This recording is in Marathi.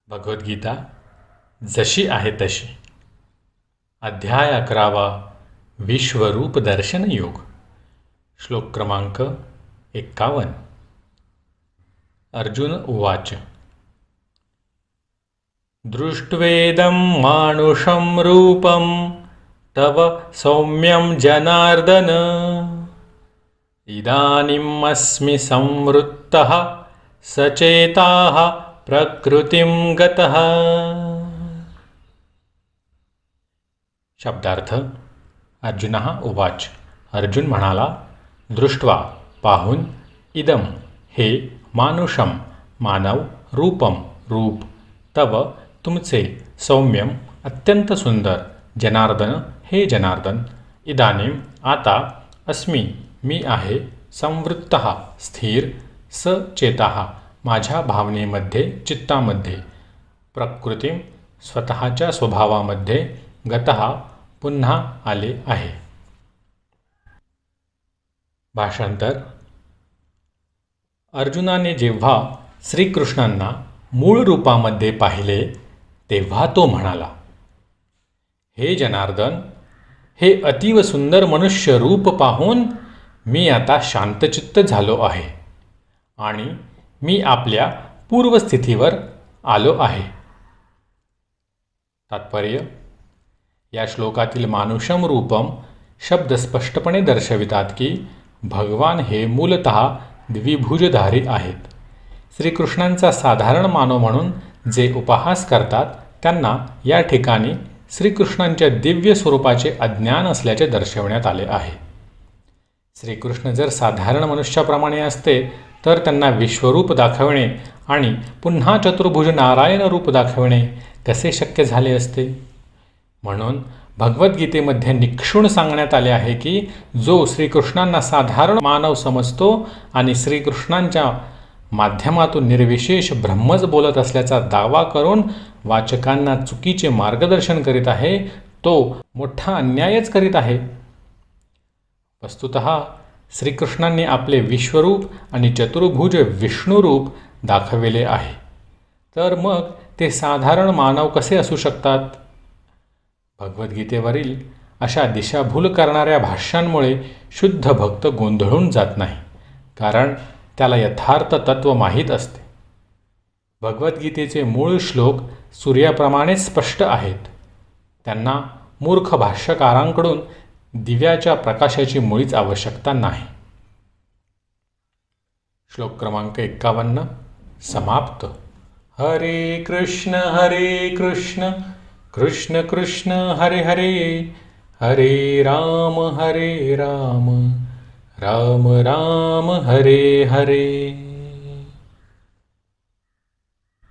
भगवद्गीता जशी आहे तशी. अध्याय 11 विश्वरूप दर्शन योग. श्लोक क्रमांक 51. अर्जुन उवाच. दृष्ट्वेदं मानुषं रूपं तव सौम्यं जनार्दन इदानीम् अस्मि संवृत्तः सचेताः प्रकृतिं गतः. शब्दार्थ. अर्जुनः उवाच. अर्जुन म्हणाला, दृष्ट्वा पाहून, इदम हे, मानुषम मानव, रूपम रूप, तव तुमचे, सौम्यम अत्यंत सुंदर, जनार्दन हे जनार्दन, इदानीम आता, अस्मि मी आहे, संवृत्तः स्थिर, सचेताः माझ्या भावनेमध्ये चित्तामध्ये, प्रकृती स्वतःच्या स्वभावामध्ये, गतः पुन्हा आले आहे. भाषांतर. अर्जुनाने जेव्हा श्रीकृष्णांना मूळ रूपामध्ये पाहिले तेव्हा तो म्हणाला, हे जनार्दन, हे अतीव सुंदर मनुष्य रूप पाहून मी आता शांतचित्त झालो आहे आणि मी आपल्या पूर्वस्थितीवर आलो आहे. तात्पर्य. या श्लोकातील मानुषम रूपम शब्द स्पष्टपणे दर्शवितात की भगवान हे मूलतः द्विभुजधारी आहेत. श्रीकृष्णांचा साधारण मानव म्हणून जे उपहास करतात त्यांना या ठिकाणी श्रीकृष्णांच्या दिव्य स्वरूपाचे अज्ञान असल्याचे दर्शवण्यात आले आहे. श्रीकृष्ण जर साधारण मनुष्याप्रमाणे असते तर त्यांना विश्वरूप दाखविणे आणि पुन्हा चतुर्भुज नारायण रूप दाखविणे कसे शक्य झाले असते. म्हणून भगवद्गीतेमध्ये निक्षूण सांगण्यात आले आहे की जो श्रीकृष्णांना साधारण मानव समजतो आणि श्रीकृष्णांच्या माध्यमातून निर्विशेष ब्रह्मच बोलत असल्याचा दावा करून वाचकांना चुकीचे मार्गदर्शन करीत आहे तो मोठा अन्यायच करीत आहे. वस्तुतः श्रीकृष्णांनी आपले विश्वरूप आणि चतुर्भुज विष्णुरूप दाखविले आहे. तर मग ते साधारण मानव कसे असू शकतात. भगवद्गीतेवरील अशा दिशाभूल करणाऱ्या भाष्यांमुळे शुद्ध भक्त गोंधळून जात नाही, कारण त्याला यथार्थ तत्व माहीत असते. भगवद्गीतेचे मूळ श्लोक सूर्याप्रमाणेच स्पष्ट आहेत. त्यांना मूर्ख भाष्यकारांकडून दिव्याच्या प्रकाशाची मुळीच आवश्यकता नाही. श्लोक क्रमांक 51 समाप्त. हरे कृष्ण कृष्ण कृष्ण हरे हरे, हरे राम राम राम हरे हरे.